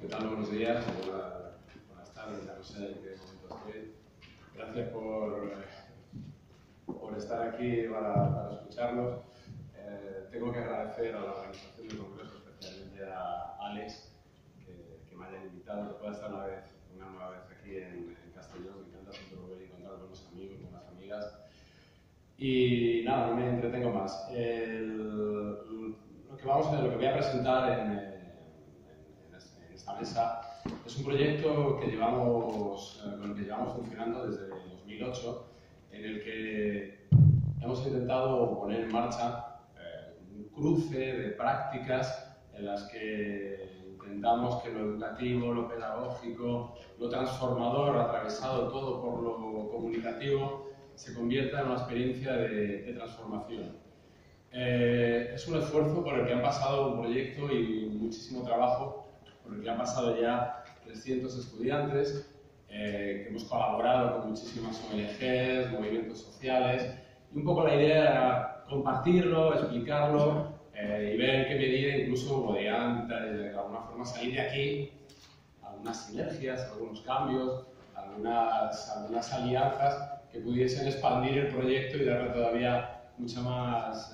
¿Qué tal? Buenos días, buenas tardes, ya no sé en qué momento estoy. Gracias por estar aquí para escucharnos. Tengo que agradecer a la organización del Congreso, especialmente a Alex, que me hayan invitado, que pueda estar una nueva vez aquí en Castellón. Me encanta siempre volver y encontrar buenos amigos, buenas amigas. Y nada, no me entretengo más. Lo que voy a presentar en esta mesa es un proyecto que con el que llevamos funcionando desde 2008, en el que hemos intentado poner en marcha un cruce de prácticas en las que intentamos que lo educativo, lo pedagógico, lo transformador, atravesado todo por lo comunicativo, se convierta en una experiencia de transformación. Es un esfuerzo por el que han pasado un proyecto y muchísimo trabajo, por el que han pasado ya 300 estudiantes, que hemos colaborado con muchísimas ONGs, movimientos sociales, y un poco la idea era compartirlo, explicarlo y ver en qué medida incluso podían de alguna forma salir de aquí algunas sinergias, algunos cambios, algunas alianzas que pudiesen expandir el proyecto y darle todavía mucha más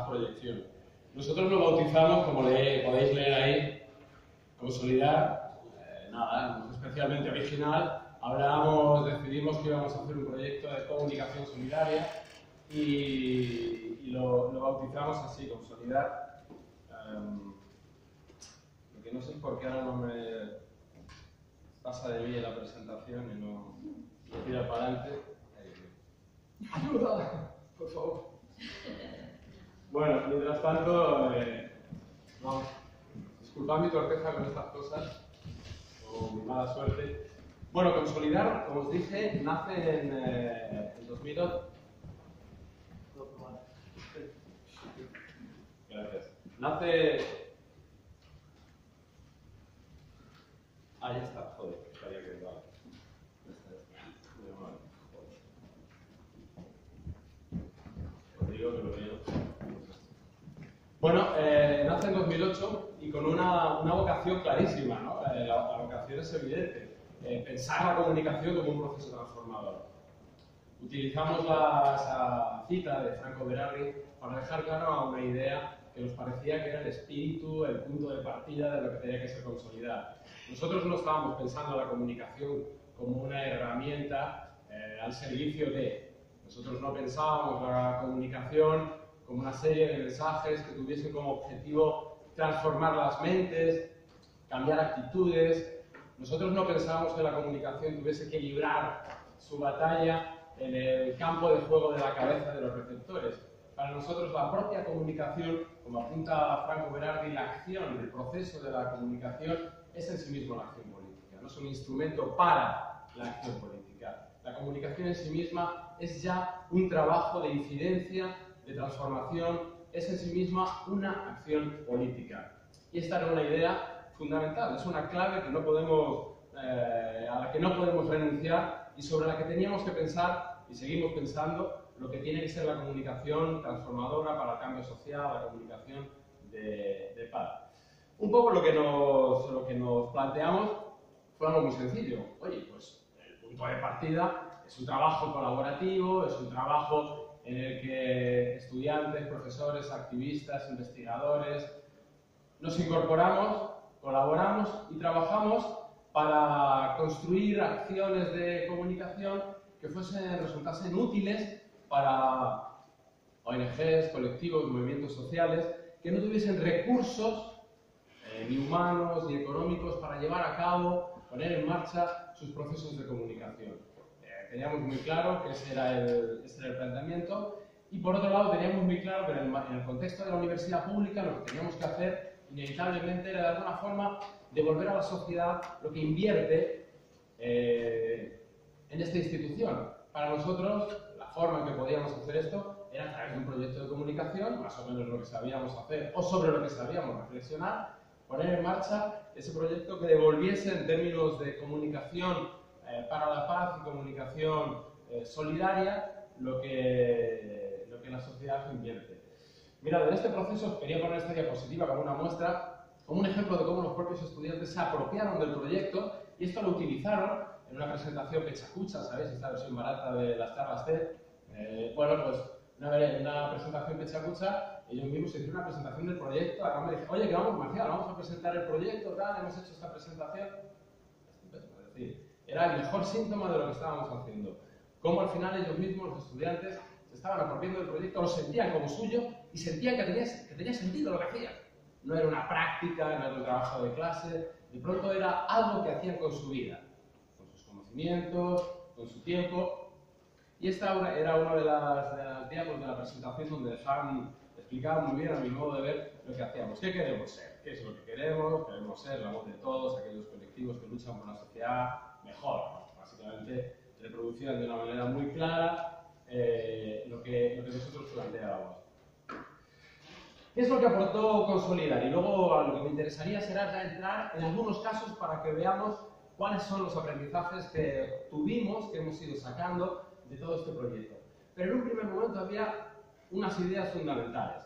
proyección. Nosotros lo bautizamos, como podéis leer ahí, Consolidar. Nada, no es especialmente original. Decidimos que íbamos a hacer un proyecto de comunicación solidaria y lo bautizamos así, Consolidar. Lo que no sé es por qué ahora no me pasa de mí en la presentación y no tira para adelante. ¡Ayuda! Por favor. Bueno, mientras tanto, vamos. Disculpad mi torpeza con estas cosas, o mi mala suerte. Bueno, Consolidar, como os dije, nace en 2008. Gracias. Ah, ya está, joder, estaría que vale. Os digo que lo veo. Bueno, nace en 2008 y con una vocación clarísima, ¿no? La vocación es evidente. Pensar la comunicación como un proceso transformador. Utilizamos esa cita de Franco Berardi para dejar claro una idea que nos parecía que era el espíritu, el punto de partida de lo que tenía que ser Consolidar. Nosotros no estábamos pensando la comunicación como una herramienta al servicio de. Nosotros no pensábamos la comunicación como una serie de mensajes que tuviesen como objetivo transformar las mentes, cambiar actitudes. Nosotros no pensábamos que la comunicación tuviese que librar su batalla en el campo de juego de la cabeza de los receptores. Para nosotros la propia comunicación, como apunta Franco Berardi, la acción, el proceso de la comunicación es en sí mismo la acción política, no es un instrumento para la acción política. La comunicación en sí misma es ya un trabajo de incidencia, de transformación, es en sí misma una acción política. Y esta era una idea fundamental, es una clave que a la que no podemos renunciar y sobre la que teníamos que pensar y seguimos pensando lo que tiene que ser la comunicación transformadora para el cambio social, la comunicación de paz. Un poco lo que nos planteamos fue algo muy sencillo. Oye, pues el punto de partida es un trabajo colaborativo, es un trabajo en el que estudiantes, profesores, activistas, investigadores nos incorporamos, colaboramos y trabajamos para construir acciones de comunicación que resultasen útiles para ONGs, colectivos, movimientos sociales, que no tuviesen recursos ni humanos ni económicos para llevar a cabo, poner en marcha sus procesos de comunicación. Teníamos muy claro que ese era el planteamiento y por otro lado teníamos muy claro que en el contexto de la universidad pública lo que teníamos que hacer inevitablemente era de alguna forma devolver a la sociedad lo que invierte en esta institución. Para nosotros la forma en que podíamos hacer esto era a través de un proyecto de comunicación, más o menos lo que sabíamos hacer o sobre lo que sabíamos reflexionar, poner en marcha ese proyecto que devolviese en términos de comunicación para la paz y comunicación solidaria lo que la sociedad invierte. Mirad, en este proceso os quería poner esta diapositiva como una muestra. como un ejemplo de cómo los propios estudiantes se apropiaron del proyecto y esto lo utilizaron en una presentación pechacucha, ¿sabéis? Esta versión barata de las charlas TED. Bueno, pues una presentación pechacucha, ellos mismos hicieron una presentación del proyecto, acá me dijeron, oye, que vamos, Marcial, vamos a presentar el proyecto, tal, hemos hecho esta presentación. Es decir, era el mejor síntoma de lo que estábamos haciendo. Cómo al final ellos mismos, los estudiantes, se estaban apropiando del proyecto, lo sentían como suyo y sentían que tenía sentido lo que hacían. No era una práctica, no era un trabajo de clase, de pronto era algo que hacían con su vida, con sus conocimientos, con su tiempo. Y esta era una de las diapos de la presentación donde explicaban muy bien a mi modo de ver lo que hacíamos. ¿Qué queremos ser? ¿Qué es lo que queremos? Queremos ser la voz de todos, aquellos colectivos que luchan por una sociedad mejor. Básicamente reproducían de una manera muy clara lo que nosotros planteábamos. ¿Qué es lo que aportó Consolidar? Y luego a lo que me interesaría será ya entrar en algunos casos para que veamos cuáles son los aprendizajes que tuvimos, que hemos ido sacando de todo este proyecto. Pero en un primer momento había unas ideas fundamentales.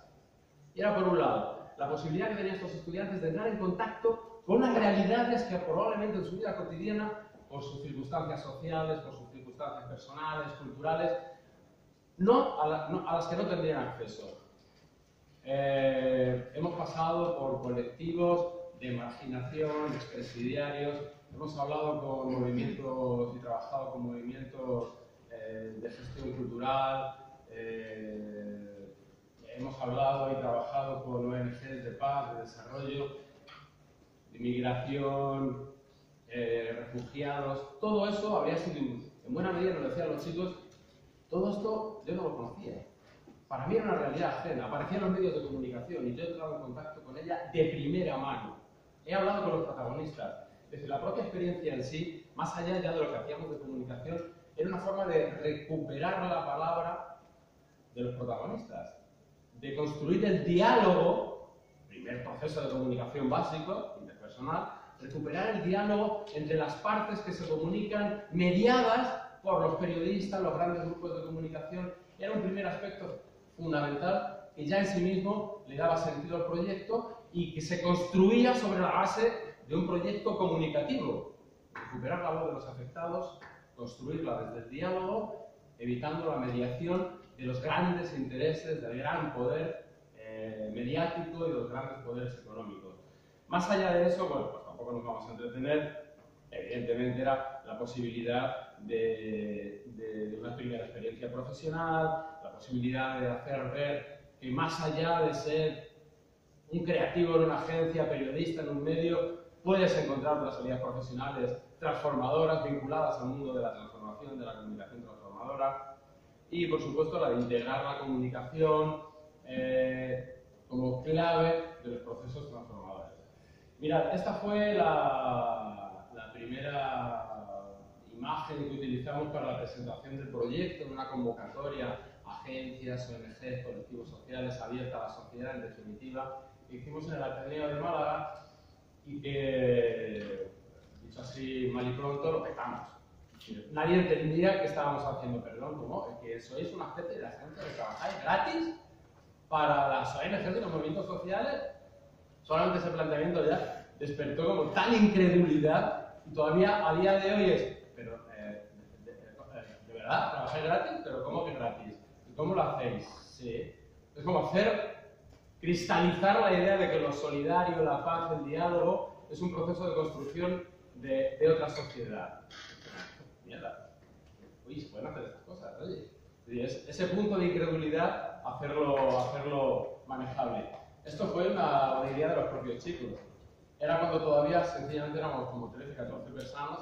Y era, por un lado, la posibilidad que tenían estos estudiantes de entrar en contacto con unas realidades que probablemente en su vida cotidiana, por sus circunstancias sociales, por sus circunstancias personales, culturales, a las que no tendrían acceso. Hemos pasado por colectivos de marginación, de expresidiarios, hemos hablado con movimientos y trabajado con movimientos de gestión cultural, hemos hablado y trabajado con ONGs de paz, de desarrollo, de migración, refugiados. Todo eso habría sido, en buena medida, nos lo decían los chicos, todo esto yo no lo conocía. Para mí era una realidad ajena, aparecía en los medios de comunicación y yo he entrado en contacto con ella de primera mano. He hablado con los protagonistas. Es decir, la propia experiencia en sí, más allá ya de lo que hacíamos de comunicación, era una forma de recuperar la palabra de los protagonistas, de construir el diálogo, primer proceso de comunicación básico, interpersonal, recuperar el diálogo entre las partes que se comunican, mediadas por los periodistas, los grandes grupos de comunicación. Era un primer aspecto fundamental que ya en sí mismo le daba sentido al proyecto y que se construía sobre la base de un proyecto comunicativo. Recuperar la voz de los afectados, construirla desde el diálogo, evitando la mediación de los grandes intereses, del gran poder mediático y de los grandes poderes económicos. Más allá de eso, bueno, pues tampoco nos vamos a entretener, evidentemente era la posibilidad de una primera experiencia profesional, la posibilidad de hacer ver que más allá de ser un creativo en una agencia, periodista en un medio, puedes encontrar otras salidas profesionales transformadoras, vinculadas al mundo de la transformación, de la comunicación transformadora, y por supuesto la de integrar la comunicación como clave de los procesos transformadores. Mirad, esta fue la primera imagen que utilizamos para la presentación del proyecto, en una convocatoria a agencias, ONGs, colectivos sociales, abierta a la sociedad en definitiva, que hicimos en el Ateneo de Málaga y que, dicho así mal y pronto, lo petamos. Nadie entendía qué estábamos haciendo, perdón, ¿cómo? Que sois una especie de agencia que trabajáis gratis para las ONGs y los movimientos sociales. Solamente ese planteamiento ya despertó como tal incredulidad y todavía a día de hoy es, pero ¿de verdad trabajáis gratis? ¿Pero cómo que gratis? ¿Y cómo lo hacéis? Sí. Es como cristalizar la idea de que lo solidario, la paz, el diálogo es un proceso de construcción de otra sociedad. Mierda. Uy, se pueden hacer estas cosas, oye. Ese punto de incredulidad, hacerlo manejable. Esto fue una idea de los propios chicos. Era cuando todavía sencillamente éramos como 13, 14 personas,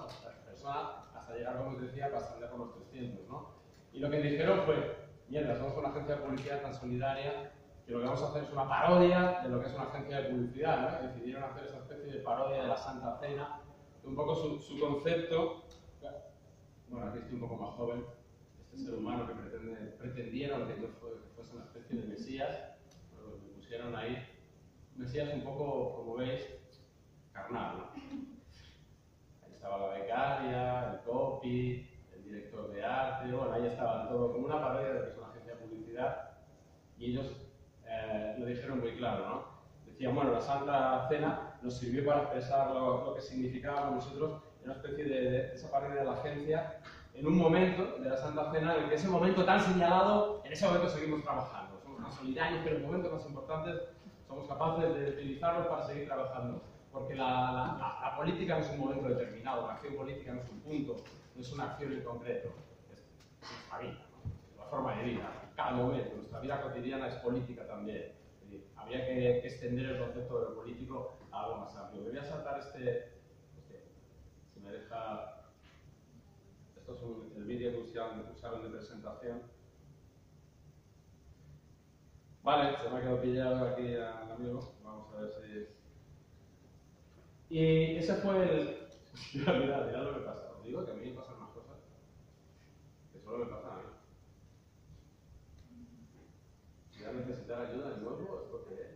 hasta llegar, como os decía, bastante por los 300, ¿no? Y lo que dijeron fue, mierda, somos una agencia de publicidad tan solidaria que lo que vamos a hacer es una parodia de lo que es una agencia de publicidad, ¿no? Decidieron hacer esa especie de parodia de la Santa Cena, un poco su concepto. Bueno, aquí estoy un poco más joven, este ser humano que pretendieron que fuese una especie de Mesías, lo que pusieron ahí, Mesías un poco, como veis, carnal, ¿no? Ahí estaba la becaria, el copy, el director de arte, bueno, ahí estaban todo como una parodia de lo que es una agencia de publicidad y ellos lo dijeron muy claro, ¿no? Decían, bueno, la Santa Cena, nos sirvió para expresar lo que significaba para nosotros una especie de esa parte de la agencia, en un momento de la Santa Cena en el que ese momento tan señalado, en ese momento seguimos trabajando. Somos más solidarios, pero en los momentos más importantes somos capaces de utilizarlos para seguir trabajando. Porque la política no es un momento determinado, la acción política no es un punto, no es una acción en concreto, es nuestra vida, ¿no? Es la forma de vida, cada momento, nuestra vida cotidiana es política también. Habría que extender el concepto de lo político a algo más amplio. Me voy a saltar si me deja. Esto es el vídeo que usaron de presentación. Vale, se me ha quedado pillado aquí al amigo. Vamos a ver si. Y ese fue el. Mirad lo que pasa. Os digo que a mí me pasan más cosas. Que solo me pasan a mí. Si voy a necesitar ayuda de nuevo, ¿esto qué es?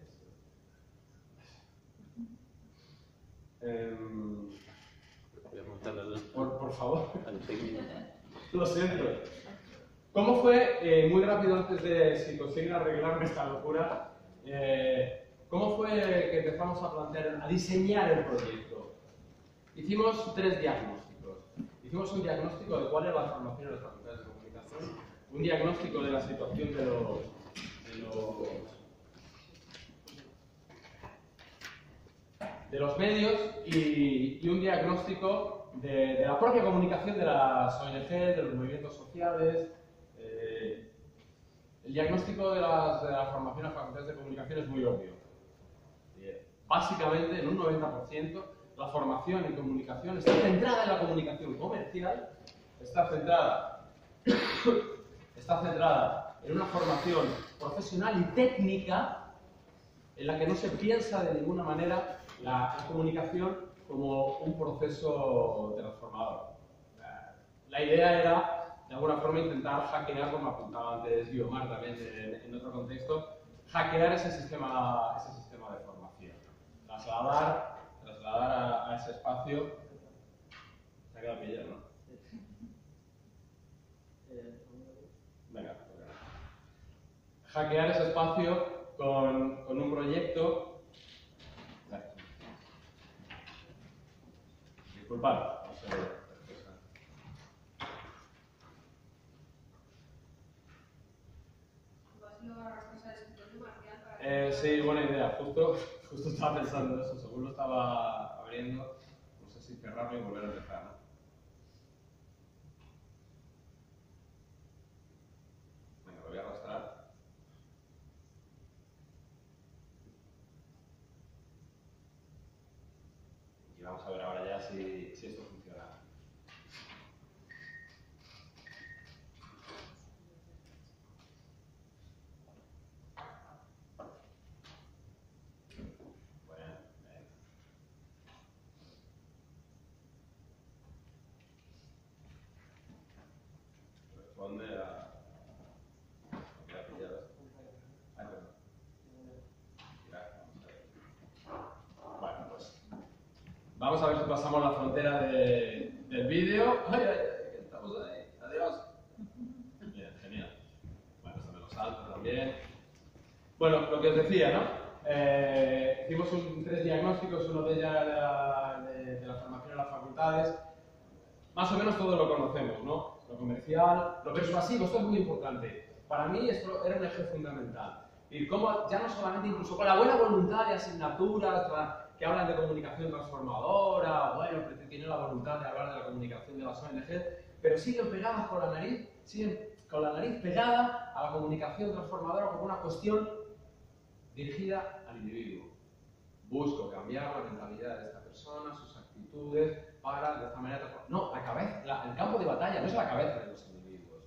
Por favor. Lo siento. ¿Cómo fue, muy rápido antes de si consiguen arreglarme esta locura, cómo fue que empezamos a plantear, a diseñar el proyecto? Hicimos 3 diagnósticos. Hicimos un diagnóstico de cuál era la formación en las facultades de comunicación, un diagnóstico de la situación de los medios y un diagnóstico de la propia comunicación de las ONG, de los movimientos sociales. El diagnóstico de la formación en las facultades de comunicación es muy obvio. Básicamente, en un 90%, la formación en comunicación está centrada en la comunicación comercial, está centrada en una formación profesional y técnica en la que no se piensa de ninguna manera la comunicación como un proceso transformador. La idea era, de alguna forma, intentar hackear, como apuntaba antes Guiomar también en otro contexto, hackear ese sistema de formación. Trasladar a ese espacio. Se ha quedado pillado, ¿no? Venga. Hackear ese espacio con un proyecto. Disculpad, no sé. Sí, buena idea. Justo estaba pensando eso. Según lo estaba abriendo, no sé si cerrarlo y volver a empezar, ¿no? Venga, lo voy a arrastrar. Y vamos a ver ahora ya si esto funciona. Vamos a ver si pasamos la frontera del vídeo. ¡Ay, estamos ahí! ¡Adiós! Bien, genial. Bueno, esto me lo salto también. Bueno, lo que os decía, ¿no? Hicimos 3 diagnósticos, uno de ellos de la formación en las facultades. Más o menos todos lo conocemos, ¿no? Lo comercial, lo persuasivo, esto es muy importante. Para mí esto era un eje fundamental. Y cómo ya no solamente, incluso con la buena voluntad de asignaturas que hablan de comunicación transformadora, bueno, tienen la voluntad de hablar de la comunicación de las ONG, pero siguen pegadas con la nariz, pegada a la comunicación transformadora como una cuestión dirigida al individuo. Busco cambiar la mentalidad de esta persona, sus actitudes, para de esta manera transformar. No, el campo de batalla no es la cabeza de los individuos.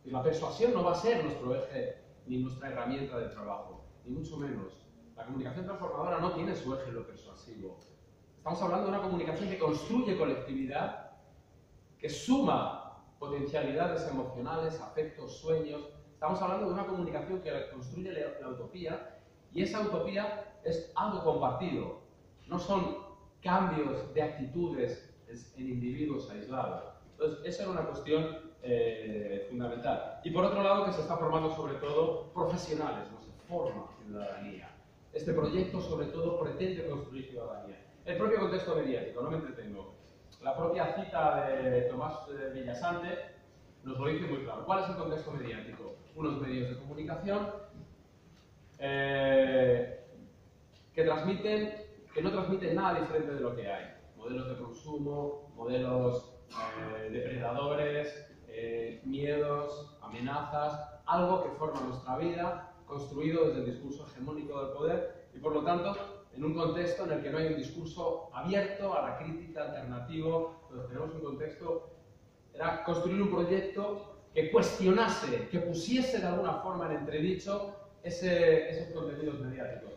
Y la persuasión no va a ser nuestro eje ni nuestra herramienta de trabajo, ni mucho menos. La comunicación transformadora no tiene su eje en lo persuasivo. Estamos hablando de una comunicación que construye colectividad, que suma potencialidades emocionales, afectos, sueños. Estamos hablando de una comunicación que construye la utopía, y esa utopía es algo compartido. No son cambios de actitudes en individuos aislados. Entonces, esa era una cuestión fundamental. Y por otro lado, que se está formando sobre todo profesionales, no se forma ciudadanía. este proyecto sobre todo pretende construir ciudadanía. El propio contexto mediático, no me entretengo. La propia cita de Tomás Villasante nos lo dice muy claro. ¿Cuál es el contexto mediático? Unos medios de comunicación que no transmiten nada diferente de lo que hay. Modelos de consumo, modelos depredadores, miedos, amenazas, algo que forma nuestra vida, construido desde el discurso hegemónico del poder y por lo tanto en un contexto en el que no hay un discurso abierto a la crítica, alternativo. Entonces tenemos un contexto, era construir un proyecto que cuestionase, que pusiese de alguna forma en entredicho esos contenidos mediáticos.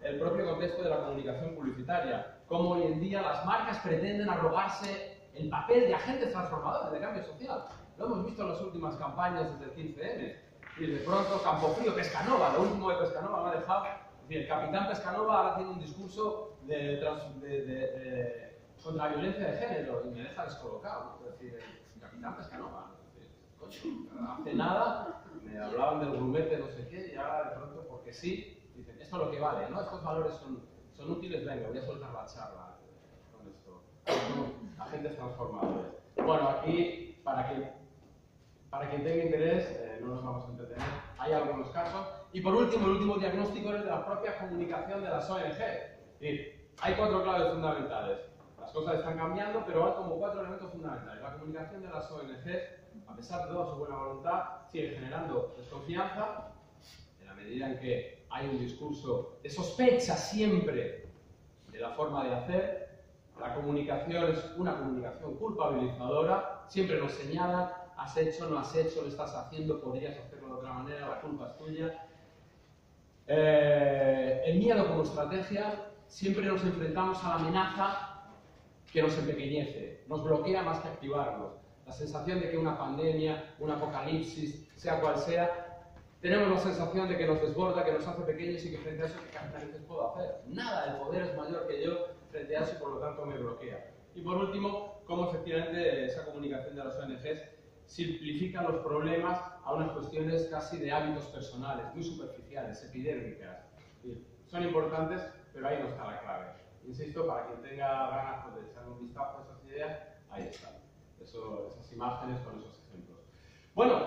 El propio contexto de la comunicación publicitaria, cómo hoy en día las marcas pretenden arrogarse el papel de agentes transformadores de cambio social. Lo hemos visto en las últimas campañas desde el 15M. Y de pronto Campofrío, Pescanova, lo último de Pescanova me ha dejado. Es decir, el capitán Pescanova ahora tiene un discurso contra la violencia de género y me deja descolocado. Es decir, el capitán Pescanova. Coño, hace nada me hablaban del grumete no sé qué y ahora de pronto, porque sí, dicen, esto es lo que vale, ¿no? Estos valores son útiles, venga, voy a soltar la charla con esto. Son agentes transformadores. Bueno, aquí, para quien tenga interés, no nos vamos a entretener, hay algunos casos. Y por último, el último diagnóstico es de la propia comunicación de las ONG. Es decir, hay 4 claves fundamentales. Las cosas están cambiando, pero hay como 4 elementos fundamentales. La comunicación de las ONG, a pesar de toda su buena voluntad, sigue generando desconfianza, en la medida en que hay un discurso de sospecha siempre de la forma de hacer. La comunicación es una comunicación culpabilizadora, siempre nos señala, has hecho, no has hecho, lo estás haciendo, podrías hacerlo de otra manera, la culpa es tuya. El miedo como estrategia, siempre nos enfrentamos a la amenaza que nos empequeñece, nos bloquea más que activarnos. La sensación de que una pandemia, un apocalipsis, sea cual sea, tenemos la sensación de que nos desborda, que nos hace pequeños y que frente a eso, ¿qué narices puedo hacer? Nada, el poder es mayor que yo frente a eso y por lo tanto me bloquea. Y por último, cómo efectivamente esa comunicación de las ONGs simplifica los problemas a unas cuestiones casi de hábitos personales, muy superficiales, epidérmicas. Son importantes, pero ahí no está la clave. Insisto, para quien tenga ganas de echar un vistazo a esas ideas, ahí están. Esas imágenes con esos ejemplos. Bueno,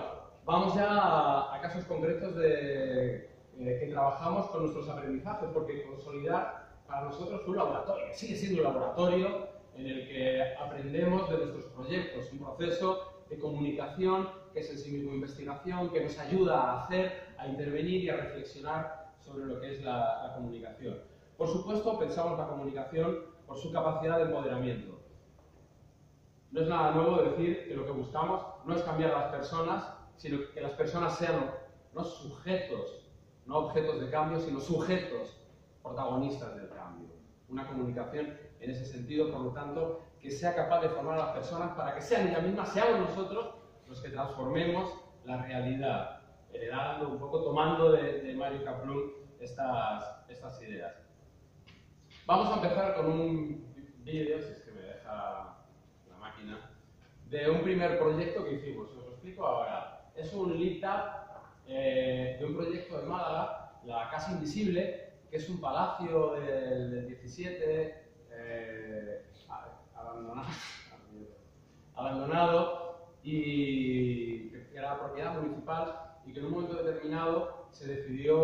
vamos ya a casos concretos que trabajamos con nuestros aprendizajes, porque consolidar para nosotros fue un laboratorio, sigue siendo un laboratorio en el que aprendemos de nuestros proyectos, un proceso de comunicación que es en sí mismo investigación, que nos ayuda a hacer, a intervenir y a reflexionar sobre lo que es la comunicación. Por supuesto, pensamos la comunicación por su capacidad de empoderamiento. No es nada nuevo decir que lo que buscamos no es cambiar a las personas, sino que las personas sean no sujetos, no objetos de cambio, sino sujetos, protagonistas del cambio. Una comunicación en ese sentido, por lo tanto, que sea capaz de formar a las personas para que sean ellas mismas, seamos nosotros los que transformemos la realidad, heredando un poco, tomando de Mario Kaplun estas ideas. Vamos a empezar con un vídeo, si es que me deja la máquina, de un primer proyecto que hicimos. Os lo explico ahora. Es un lead-up de un proyecto de Málaga, la Casa Invisible, que es un palacio del 17, abandonado y que era propiedad municipal y que en un momento determinado se decidió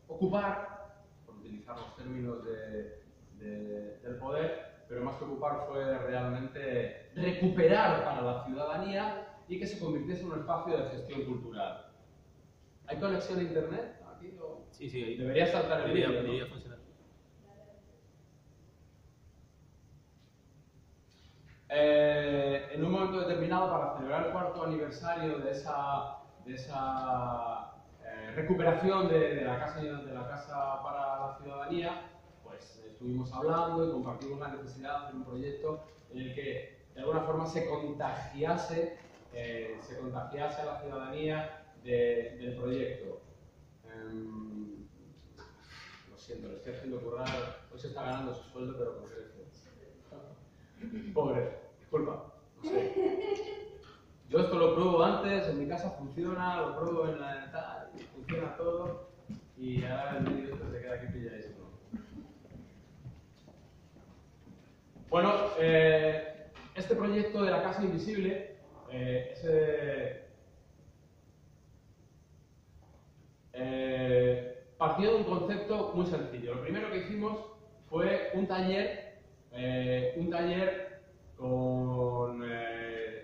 ocupar, por utilizar los términos del poder, pero más que ocupar fue realmente recuperar para la ciudadanía y que se convirtiese en un espacio de gestión cultural. ¿Hay conexión a internet? ¿Aquí o... Sí, sí, ahí. Debería saltar el vídeo, ¿no? Debería funcionar. En un momento determinado, para celebrar el 4º aniversario de esa recuperación de la casa para la ciudadanía, pues estuvimos hablando y compartimos la necesidad de hacer un proyecto en el que de alguna forma se contagiase a la ciudadanía del proyecto. Lo siento, le estoy haciendo currar, hoy se está ganando su sueldo, pero con creces. Pobre, disculpa, no sé. Yo esto lo pruebo antes, en mi casa funciona, lo pruebo en la dental, funciona todo, y ahora el vídeo se queda que aquí pilláis uno. Bueno, este proyecto de la Casa Invisible partió de un concepto muy sencillo. Lo primero que hicimos fue un taller con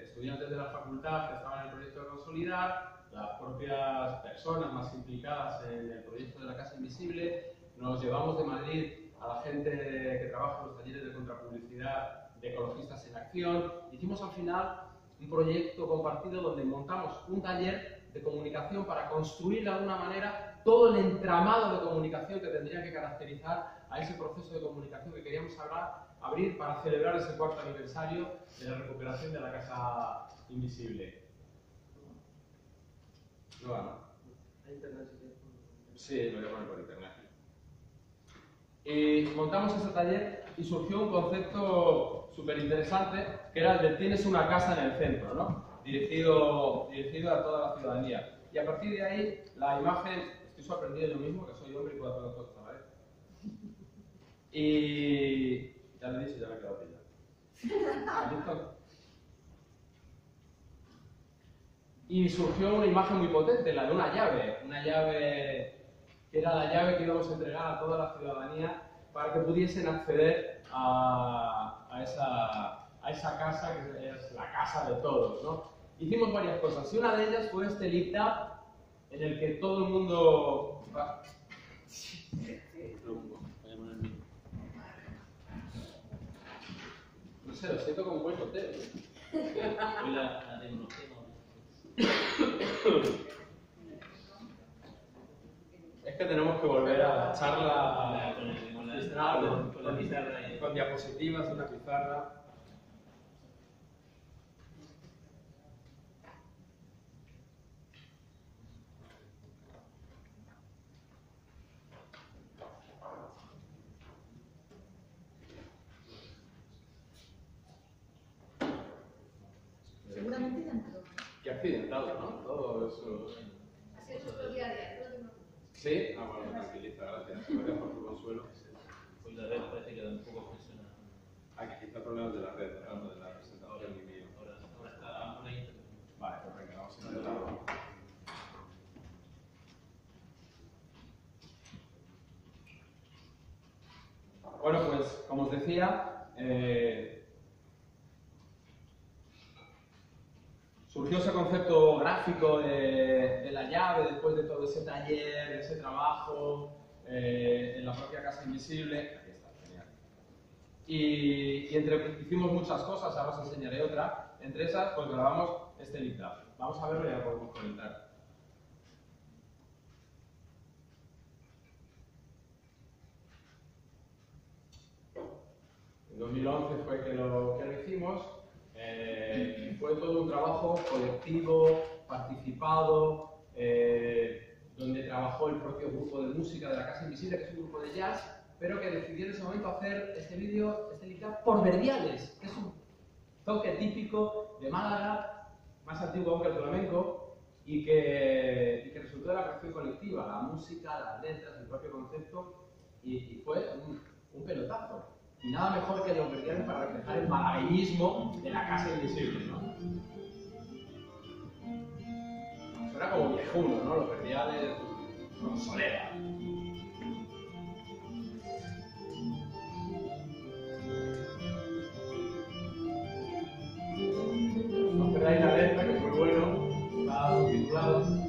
estudiantes de la facultad que estaban en el proyecto de Consolidar, las propias personas más implicadas en el proyecto de la Casa Invisible. Nos llevamos de Madrid a la gente que trabaja en los talleres de contrapublicidad de Ecologistas en Acción. Hicimos al final un proyecto compartido donde montamos un taller de comunicación para construir de alguna manera todo el entramado de comunicación que tendría que caracterizar a ese proceso de comunicación que queríamos abrir para celebrar ese 4º aniversario de la recuperación de la Casa Invisible. No va, ¿no? Sí, lo voy a poner por internet. Y montamos ese taller y surgió un concepto súper interesante que era el de tienes una casa en el centro, ¿no? Dirigido a toda la ciudadanía. Y a partir de ahí, la imagen, estoy sorprendido yo mismo, que soy hombre y puedo hacer las cosas, ¿vale? Y ya lo he dicho, ya me he quedado pillado. ¿Listo? Y surgió una imagen muy potente, la de una llave que era la llave que íbamos a entregar a toda la ciudadanía para que pudiesen acceder a esa casa que es la casa de todos, ¿no? Hicimos varias cosas y una de ellas fue este Lift Up en el que todo el mundo... No sé, lo siento como un buen hotel. Es que tenemos que volver a la charla con diapositivas, una pizarra. Seguramente dentro. Qué accidentado, ¿no? Todo eso. Así es nuestro día a día. ¿Sí? Ah, bueno, tranquiliza, gracias. Gracias por tu consuelo. Pues la red parece que tampoco funciona. Aquí está el problema de la red, no de la presentación ni mío. Ahora está una internet. Vale, pues venga, vamos a intentarlo. Bueno, pues como os decía, surgió ese concepto gráfico de la llave después de todo ese taller, ese trabajo en la propia Casa Invisible. Aquí está, genial. Y hicimos muchas cosas, ahora os enseñaré otra. Entre esas, pues grabamos este Lift Up. Vamos a verlo y ya podemos comentar. En 2011 fue que lo hicimos. Fue todo un trabajo colectivo, participado, donde trabajó el propio grupo de música de la Casa Invisible, que es un grupo de jazz, pero que decidió en ese momento hacer este vídeo, este Lift Up, por Verdiales, que es un toque típico de Málaga, más antiguo aún que el flamenco, y que resultó de la creación colectiva, la música, las letras, el propio concepto, y fue un pelotazo. Y nada mejor que los Verdiales para reflejar el malagueñismo de la Casa Invisible, ¿no? Suena como viejuno, ¿no? Los Verdiales con solera. No perdáis la letra, que es muy bueno, está subtitulado.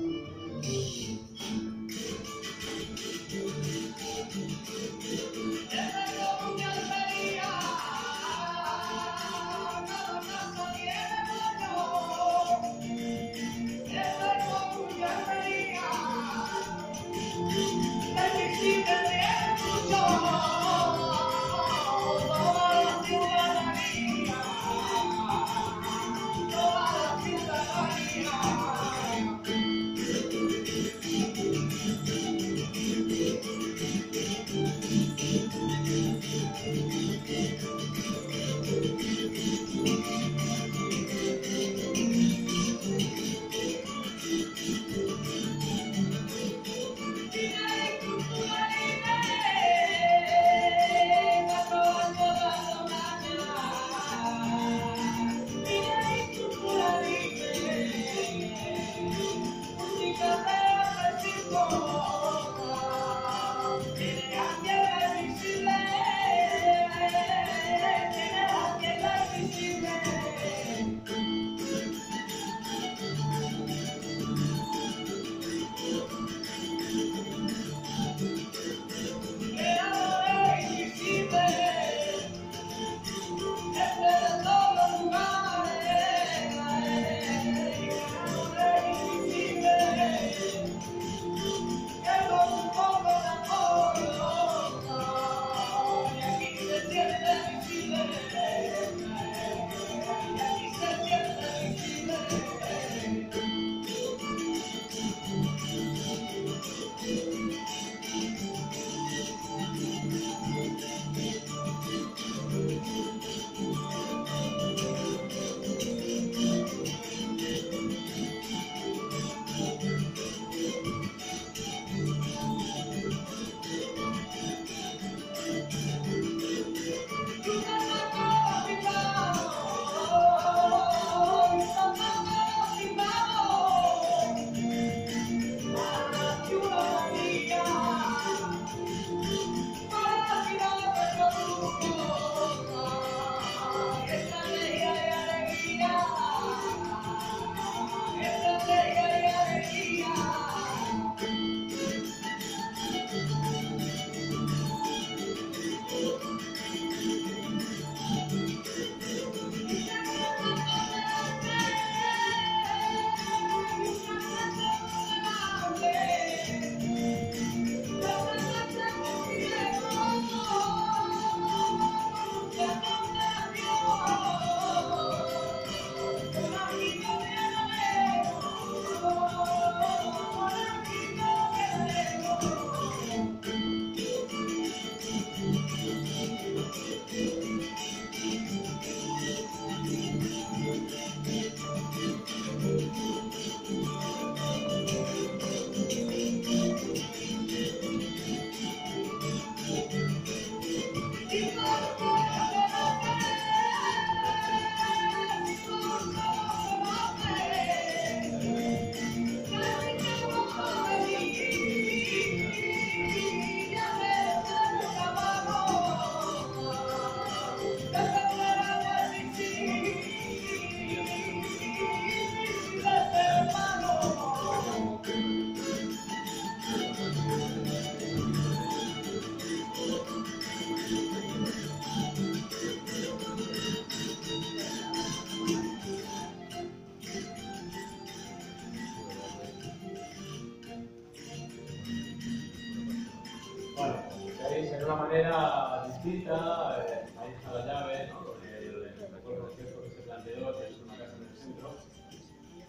manera distinta, ahí está la llave, ¿no? Porque el concepto que se planteó, que es una casa en el centro.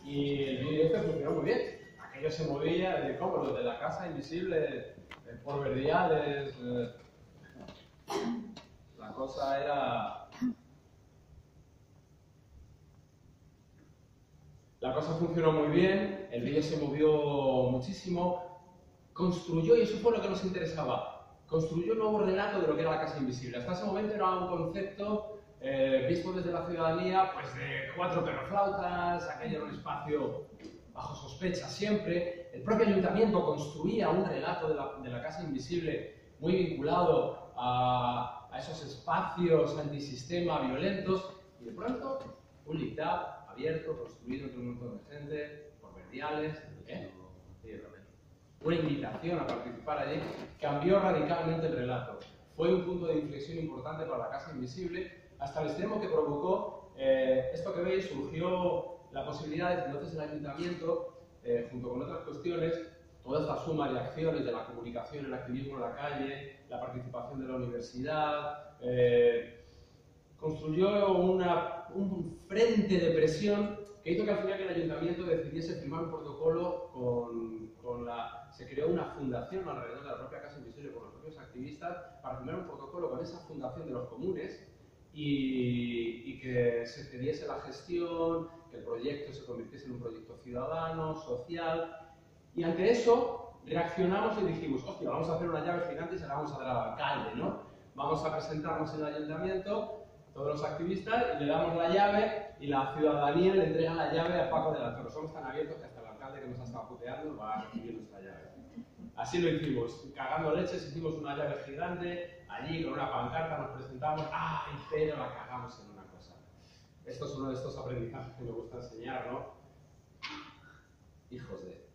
Y el vídeo este funcionó muy bien. Aquello se movía, de cómo, los de la casa invisible, por verdiales. La cosa era... La cosa funcionó muy bien, el vídeo se movió muchísimo, construyó, y eso fue lo que nos interesaba, construyó un nuevo relato de lo que era la casa invisible. Hasta ese momento era un concepto visto desde la ciudadanía, pues de 4 perroflautas, aquello era un espacio bajo sospecha siempre. El propio ayuntamiento construía un relato de la casa invisible muy vinculado a esos espacios antisistema violentos, y de pronto un LICTAB abierto, construido entre un montón de gente, por verdiales, una invitación a participar allí, cambió radicalmente el relato. Fue un punto de inflexión importante para la Casa Invisible, hasta el extremo que provocó esto que veis. Surgió la posibilidad de que entonces el ayuntamiento, junto con otras cuestiones, toda esta suma de acciones de la comunicación, el activismo en la calle, la participación de la universidad, construyó un frente de presión que hizo que al final el ayuntamiento decidiese firmar un protocolo se creó una fundación alrededor de la propia Casa Invisible por los propios activistas para firmar un protocolo con esa fundación de los comunes y que se cediese la gestión, que el proyecto se convirtiese en un proyecto ciudadano, social. Y ante eso reaccionamos y dijimos, hostia, vamos a hacer una llave gigante y se la vamos a dar al alcalde, ¿no? Vamos a presentarnos en el ayuntamiento, todos los activistas, y le damos la llave, y la ciudadanía le entrega la llave a Paco de la Torre. Somos tan abiertos que hasta el alcalde, que nos ha estado puteando, va a recibir nuestra llave. Así lo hicimos, cagando leches, hicimos una llave gigante, allí con una pancarta nos presentamos, ¡ay, pero la cagamos en una cosa! Esto es uno de estos aprendizajes que me gusta enseñar, ¿no? Hijos de...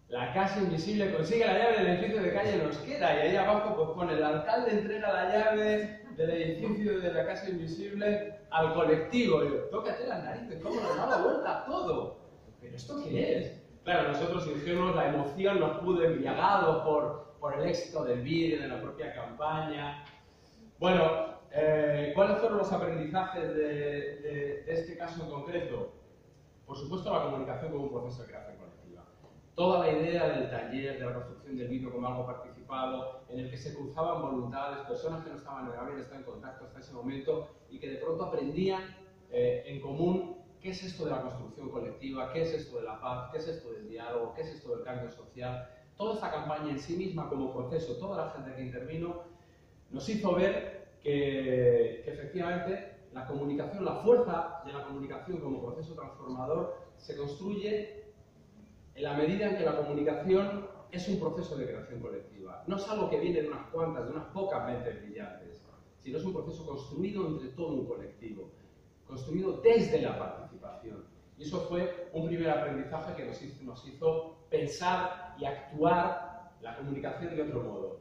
La Casa Invisible consigue la llave del edificio de calle Nosquera, y ahí abajo pues pone: el alcalde entrega la llave del edificio de la Casa Invisible al colectivo. Y yo, tócate las narices, ¿cómo nos da la vuelta a todo? ¿Pero esto qué es? Claro, nosotros ingenuos, la emoción nos pudo embriagados por el éxito del vídeo, de la propia campaña. Bueno, ¿cuáles fueron los aprendizajes de este caso en concreto? Por supuesto, la comunicación como un proceso de creación colectiva. Toda la idea del taller, de la construcción del vídeo como algo participado, en el que se cruzaban voluntades, personas que no habían estado en contacto hasta ese momento y que de pronto aprendían en común qué es esto de la construcción colectiva, qué es esto de la paz, qué es esto del diálogo, qué es esto del cambio social. Toda esta campaña en sí misma como proceso, toda la gente que intervino, nos hizo ver que efectivamente la comunicación, la fuerza de la comunicación como proceso transformador se construye en la medida en que la comunicación es un proceso de creación colectiva. No es algo que viene de unas cuantas, de unas pocas mentes brillantes, sino es un proceso construido entre todo un colectivo, construido desde la participación. Y eso fue un primer aprendizaje que nos hizo pensar y actuar la comunicación de otro modo.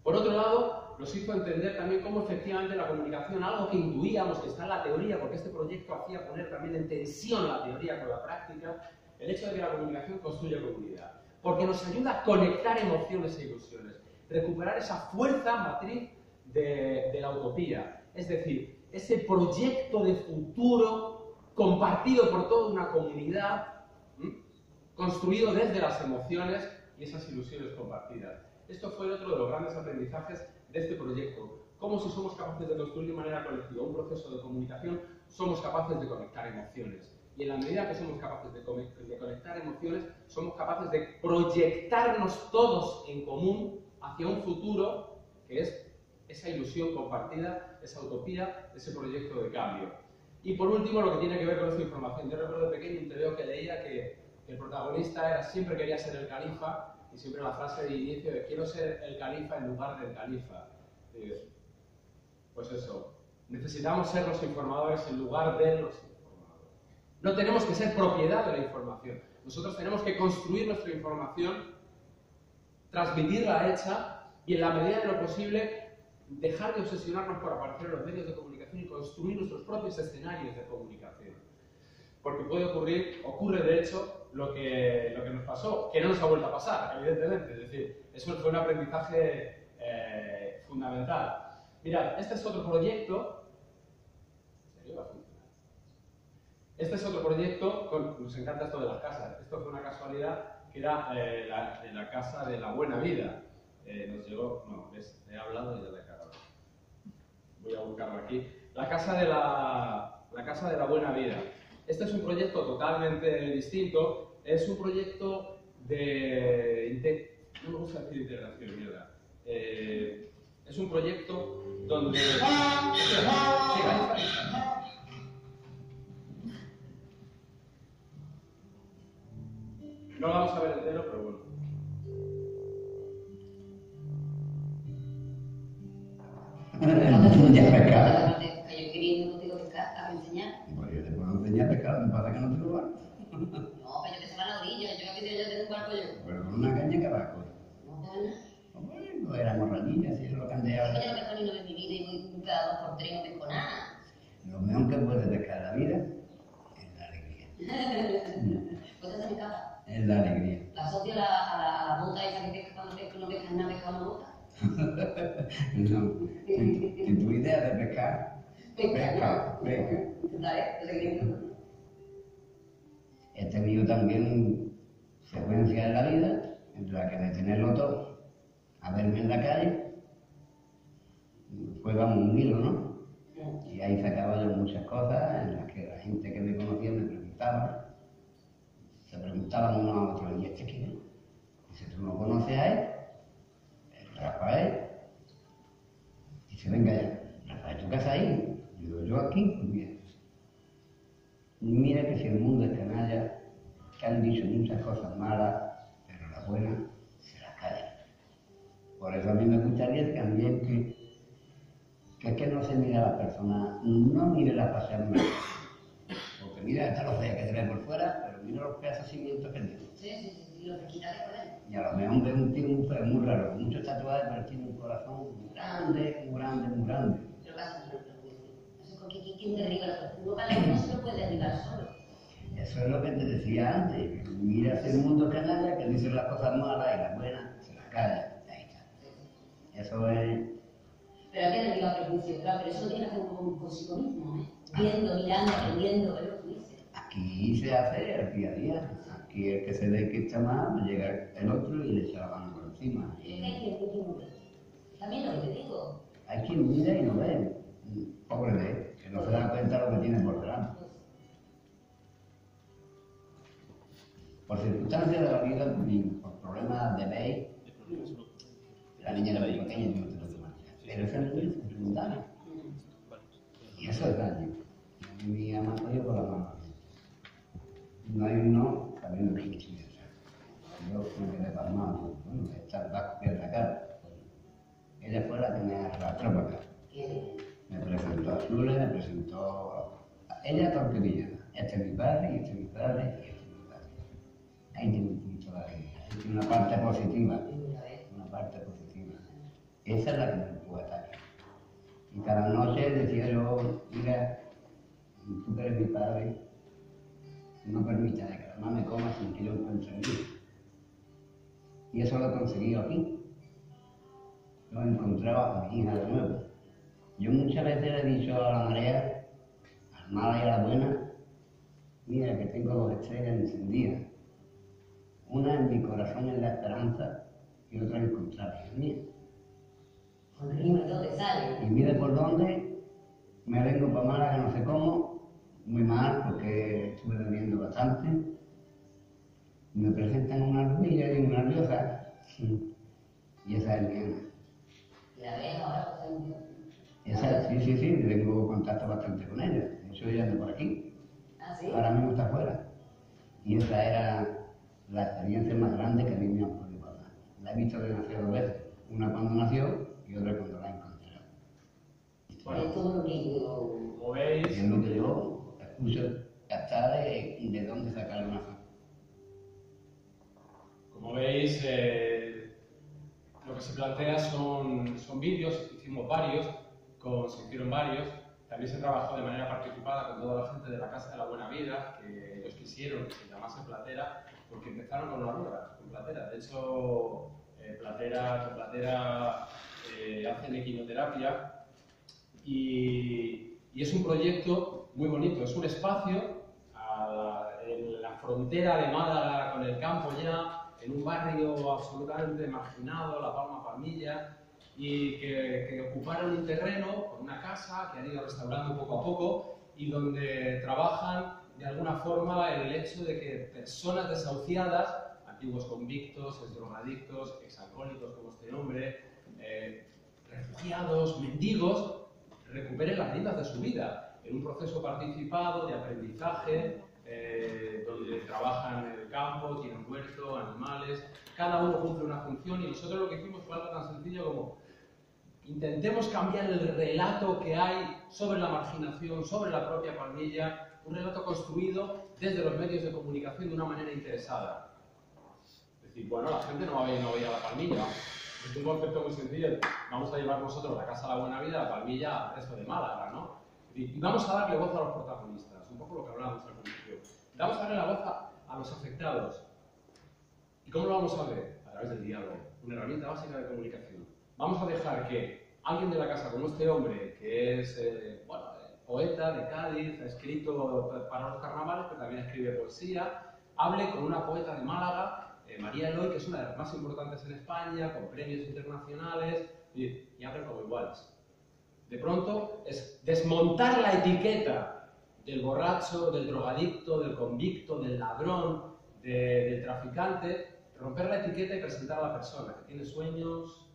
Por otro lado, nos hizo entender también cómo efectivamente la comunicación, algo que intuíamos que está en la teoría, porque este proyecto hacía poner también en tensión la teoría con la práctica, el hecho de que la comunicación construye comunidad. Porque nos ayuda a conectar emociones e ilusiones, recuperar esa fuerza matriz de la utopía. Es decir, ese proyecto de futuro compartido por toda una comunidad, construido desde las emociones y esas ilusiones compartidas. Esto fue otro de los grandes aprendizajes de este proyecto. Cómo, si somos capaces de construir de manera colectiva un proceso de comunicación, somos capaces de conectar emociones. Y en la medida que somos capaces de conectar emociones, somos capaces de proyectarnos todos en común hacia un futuro que es esa ilusión compartida, esa utopía, ese proyecto de cambio. Y por último, lo que tiene que ver con esta información. Yo recuerdo de pequeño un TVO que leía que el protagonista siempre quería ser el califa, y siempre la frase de inicio de quiero ser el califa en lugar del califa. Pues eso, necesitamos ser los informadores en lugar de los informadores. No tenemos que ser propiedad de la información. Nosotros tenemos que construir nuestra información, transmitirla hecha y en la medida de lo posible dejar de obsesionarnos por aparecer en los medios de comunicación y construir nuestros propios escenarios de comunicación. Porque ocurre de hecho lo que nos pasó, que no nos ha vuelto a pasar, evidentemente. Es decir, eso fue un aprendizaje fundamental. Mirad, este es otro proyecto. ¿En serio va a funcionar? Este es otro proyecto, nos encanta esto de las casas. Esto fue una casualidad que era la casa de la buena vida. Nos llegó, no, ¿ves? He hablado y ya la he cagado. Voy a buscarlo aquí. La casa de la buena vida. Este es un proyecto totalmente distinto. Es un proyecto no me gusta decir integración, mierda. Es un proyecto donde... Sí, ahí está. No lo vamos a ver entero, pero bueno. Ya pescado. Yo quería contigo pescar, a enseñar. Pues yo te puedo enseñar pescado, ¿me pasa que no te lo barco? No, pero yo que se va a la orilla, yo aquí yo tengo un barco yo. Pero con una caña que barco. No, bueno. Bueno, éramos rañillas, y eso es lo que han dejado. Yo no pesco ni una vez en mi vida y voy cada 2 por 3 no pesco nada. Lo mejor que puede pescar la vida es la alegría. Pues esa es mi casa. Es la alegría. La asocio a la bota esa que pesca cuando pesco, no pescas nada, pesca una bota. No, si tu idea de pescar, pesca. ¿Sabes? He tenido también secuencias en la vida en la que de tenerlo todo a verme en la calle fue vamos un hilo, ¿no? Y ahí sacaba yo muchas cosas en las que la gente que me conocía me preguntaba, se preguntaban uno a otro, ¿y este quién es? Dice, ¿tú no conoces a él? El Rafael. Dice, venga ya, Rafael, ¿tu casa ahí? Digo, yo aquí, pues bien. Mira que si el mundo es canalla, que han dicho muchas cosas malas, pero las buenas se las callan. Por eso a mí me gustaría también que es que no se mire a la persona, no mire las pasiones malas. Porque mira, esta lo fea que se ve por fuera, pero mira los pedazos cimientos que tiene. Sí, lo que quita de poder. Y a lo mejor ve un tío muy feo, muy raro, con muchos tatuajes, pero tiene un corazón muy grande, muy grande, muy grande. Pero pasa que no lo puede. Eso es porque ¿quién derriba la persona? No se lo puede derribar solo. Eso es lo que te decía antes. Mira ese mundo canalla que dice las cosas malas y las buenas se las calla. Ahí está. Eso es. Pero hay que derribar prejuicios, claro, pero eso lo tiene que hacer consigo mismo, ¿eh? Viendo, mirando, aprendiendo, es lo que dice. Aquí se hace el día a día. Aquí el que se ve que está mal, llega el otro y le echa la mano por encima. Es que hay quien no ve. También lo que te digo. Hay quien mira y no ve. Pobre de él, que no se da cuenta de lo que tiene por delante. Por circunstancias de la vida y por problemas de ley, la niña era muy pequeña y no te lo demás. Pero esa niña se preguntaba. Y eso es daño. Y a mí me ha matado por la mano. No hay un no, sabiendo que no quiere ser. Yo me quedé palmado. Bueno, esta va a coger la cara. Ella fue la que me arrastró para acá. Me presentó a Zule, me presentó a ella tortilla. Este es mi padre, y este es mi padre, y este es mi padre. Ahí tiene un punto de alegría. Ahí tiene una parte positiva. Una parte positiva. Esa es la que me empujó a estar aquí. Y cada noche decía yo, mira, tú que eres mi padre, no permitas que la mamá me coma sin que yo encuentre en mí. Y eso lo he conseguido aquí. Yo he encontrado a mi hija de nuevo. Yo muchas veces le he dicho a la marea, a la mala y a la buena, mira que tengo 2 estrellas encendidas. Una en mi corazón en la esperanza y otra en encontrar en mía. Con rima y todo te sale. Y mire por dónde me vengo para Málaga, no sé cómo, muy mal porque estuve bebiendo bastante. Me presentan una rubia y una nerviosa. Y esa es mi Ana. La ves ahora, pues Esa, sí, tengo contacto bastante con ella. De hecho, ella anda por aquí. ¿Ah, sí? Ahora mismo está afuera. Y esa era la experiencia más grande que a mí me han podido pasar. La he visto demasiadas 2 veces. Una cuando nació y otra cuando la he encontrado. Bueno, Es todo lo que como Y veis, es lo que yo escucho hasta de dónde sacar una fe. como veis, lo que se plantea son vídeos, hicimos varios, se hicieron varios. También se trabajó de manera participada con toda la gente de la Casa de la Buena Vida, que ellos quisieron que se llamase Platera, porque empezaron con una rueda, con Platera. De hecho, con Platera hacen equinoterapia y es un proyecto muy bonito, es un espacio en la frontera de Málaga con el campo ya, en un barrio absolutamente marginado, La Palma Palmilla, y que ocuparon un terreno con una casa que han ido restaurando poco a poco y donde trabajan de alguna forma en el hecho de que personas desahuciadas, antiguos convictos, exdrogadictos, exalcohólicos como este hombre, refugiados, mendigos, recuperen las riendas de su vida en un proceso participado de aprendizaje, donde trabajan en el campo, tienen huerto, animales, cada uno cumple una función y nosotros lo que hicimos fue algo tan sencillo como intentemos cambiar el relato que hay sobre la marginación, sobre la propia Palmilla, un relato construido desde los medios de comunicación de una manera interesada. Es decir, bueno, la gente no va a ir a la Palmilla. Es un concepto muy sencillo. Vamos a llevar nosotros la Casa de la Buena Vida, la Palmilla, al resto de Málaga, ¿no? Y vamos a darle voz a los protagonistas, un poco lo que hablábamos al principio. Vamos a darle la voz a los afectados. ¿Y cómo lo vamos a ver? A través del diálogo, una herramienta básica de comunicación. Vamos a dejar que alguien de la casa, como este hombre, que es poeta de Cádiz, ha escrito para los carnavales, pero también escribe poesía, hable con una poeta de Málaga, María Eloy, que es una de las más importantes en España, con premios internacionales, y hablan como iguales. De pronto es desmontar la etiqueta del borracho, del drogadicto, del convicto, del ladrón, del traficante, romper la etiqueta y presentar a la persona que tiene sueños,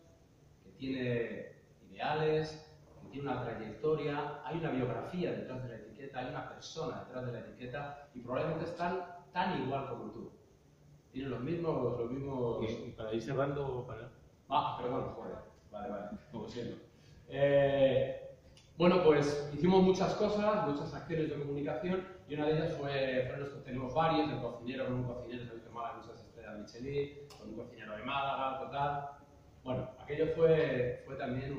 que tiene ideales, que tiene una trayectoria, hay una biografía detrás de la etiqueta, hay una persona detrás de la etiqueta y probablemente están tan igual como tú. Tienen los mismos... Y para ir cerrando, perdón, joder. Vale, lo siento. Bueno, pues hicimos muchas cosas, muchas acciones de comunicación y una de ellas fue tenemos varios, el cocinero con un cocinero de Málaga, muchas estrellas Michelin, con un cocinero de Málaga, total. Bueno, aquello fue también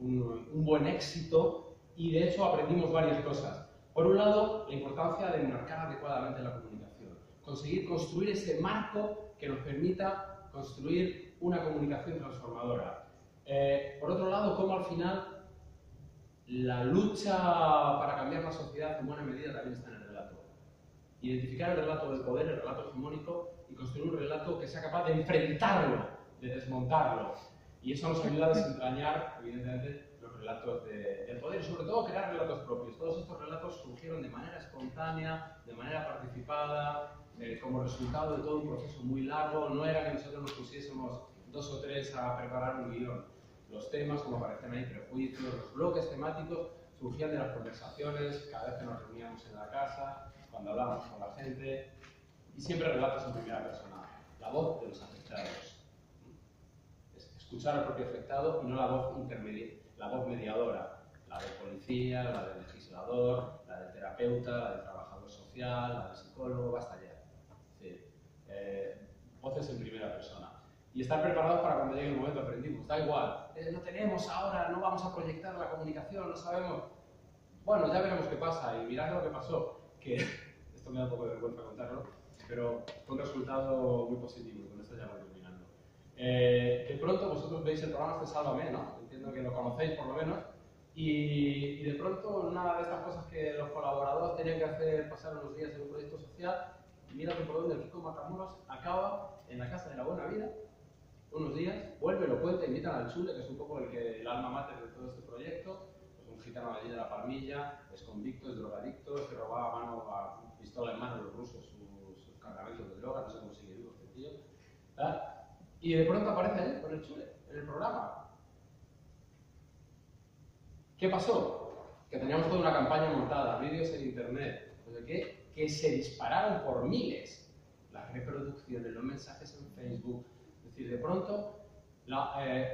un buen éxito y de hecho aprendimos varias cosas. Por un lado, la importancia de enmarcar adecuadamente la comunicación, conseguir construir ese marco que nos permita construir una comunicación transformadora. Por otro lado, cómo al final la lucha para cambiar la sociedad en buena medida también está en el relato. Identificar el relato del poder, el relato hegemónico y construir un relato que sea capaz de enfrentarlo, de desmontarlo. Y eso nos ayuda a desentrañar, evidentemente, los relatos del poder y sobre todo crear relatos propios. Todos estos relatos surgieron de manera espontánea, de manera participada, como resultado de todo un proceso muy largo. No era que nosotros nos pusiésemos 2 o 3 a preparar un guión. Los temas, como aparecen ahí, prejuicios, los bloques temáticos, surgían de las conversaciones, cada vez que nos reuníamos en la casa, cuando hablábamos con la gente, y siempre relatos en primera persona, la voz de los afectados. Escuchar al propio afectado y no la voz intermedia, la voz mediadora, la del policía, la del legislador, la del terapeuta, la del trabajador social, la del psicólogo, basta ya. Sí. Voces en primera persona. Y estar preparados para cuando llegue el momento aprendimos. Da igual, no tenemos ahora, no vamos a proyectar la comunicación, no sabemos. Bueno, ya veremos qué pasa y mirad lo que pasó. Que esto me da un poco de vergüenza contarlo, pero fue un resultado muy positivo. Con esto ya voy terminando. De pronto vosotros veis el programa este Sálvame, ¿no? Entiendo que lo conocéis por lo menos. Y de pronto una de estas cosas que los colaboradores tenían que hacer, pasar unos días en un proyecto social, mira por dónde el Kiko Matamoros acaba en la Casa de la Buena Vida. Unos días, vuelve, lo cuenta, invitan al Chule, que es un poco el alma mater de todo este proyecto, pues un gitano de allí de la Palmilla, es convicto, es drogadicto, se robaba a pistola en mano los rusos sus cargamentos de droga, no sé cómo sigue vivo este tío, ¿verdad? Y de pronto aparece ahí con el Chule, en el programa. ¿Qué pasó? Que teníamos toda una campaña montada, vídeos en internet, no sé qué, que se dispararon por miles. Las reproducciones, los mensajes en Facebook. Es decir, de pronto,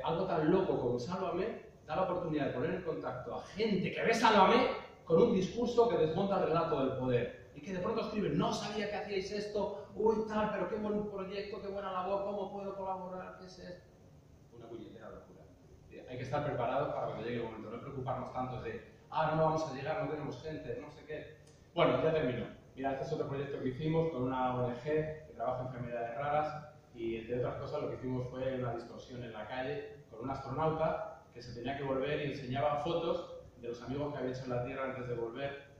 algo tan loco como Sálvame da la oportunidad de poner en contacto a gente que ve Sálvame con un discurso que desmonta el relato del poder. Y que de pronto escriben, no sabía que hacíais esto, uy tal, pero qué buen proyecto, qué buena labor, ¿cómo puedo colaborar? ¿Qué es esto? Una puñetera locura. Hay que estar preparados para cuando llegue el momento, no preocuparnos tanto de, no vamos a llegar, no tenemos gente, no sé qué. Bueno, ya termino. Mira, este es otro proyecto que hicimos con una ONG que trabaja en enfermedades raras. Y entre otras cosas lo que hicimos fue una distorsión en la calle con con un astronauta que se tenía que volver y enseñaba fotos de los amigos que había hecho en la Tierra antes de volver.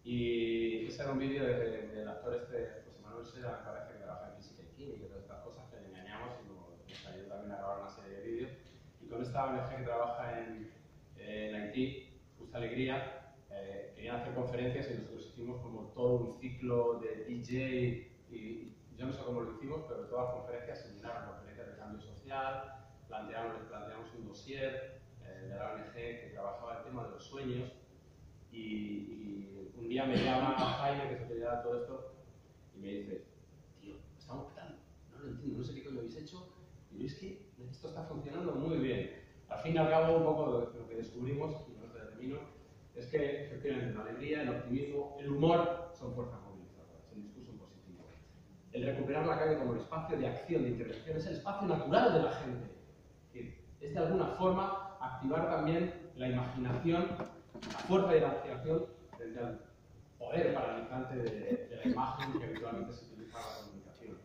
Y ese era un vídeo del actor José Manuel Seda, me parece, que trabaja en física y química y todas estas cosas, que le engañamos y nos ayudó también a grabar una serie de vídeos. Y con esta ONG que trabaja en Haití, Justa Alegría, querían hacer conferencias y nosotros hicimos como todo un ciclo de DJ y yo no sé cómo lo hicimos, pero todas las conferencias se llenaron, conferencias de cambio social, les planteamos un dossier de la ONG que trabajaba el tema de los sueños y un día me llama Jaime, que es el que lleva todo esto, y me dice, tío, estamos petando, no lo entiendo, no sé qué coño habéis hecho, y es que esto está funcionando muy bien. Al fin y al cabo, un poco lo que descubrimos, y no te termino, es que efectivamente la alegría, el optimismo, el humor son fuerzas movilizadoras, el discurso positivo. El recuperar la calle como el espacio de acción, de intervención, es el espacio natural de la gente. Es de alguna forma activar también la imaginación, la fuerza de la imaginación frente al poder paralizante de la imagen que habitualmente se utiliza para la comunicación.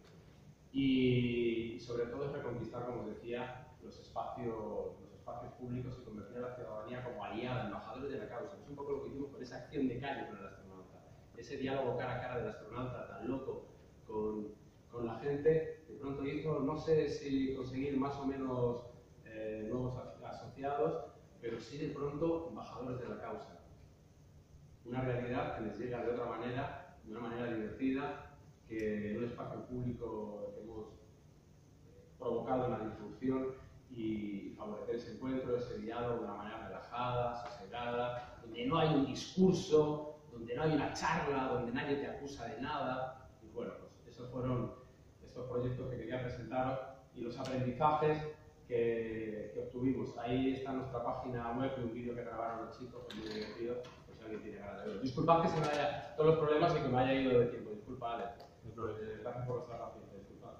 Y sobre todo es reconquistar, como decía, los espacios públicos y convertir a la ciudadanía como aliada, embajadores de la causa. Es un poco lo que hicimos con esa acción de calle con el astronauta. Ese diálogo cara a cara del astronauta tan loco con la gente, de pronto hizo, no sé si conseguir más o menos nuevos asociados, pero sí de pronto embajadores de la causa. Una realidad que les llega de otra manera, de una manera divertida, que en un espacio público hemos provocado una disrupción y favorecer ese encuentro, ese diálogo de una manera relajada, sosegada, donde no hay un discurso, donde no hay una charla, donde nadie te acusa de nada. Y bueno, pues esos fueron estos proyectos que quería presentaros y los aprendizajes que obtuvimos. Ahí está nuestra página web y un vídeo que grabaron los chicos, muy divertido, pues si alguien tiene ganas de verlo. Disculpad que se me haya todos los problemas y que me haya ido de tiempo. Disculpa, Ale. Gracias por vuestra paciencia. Disculpad.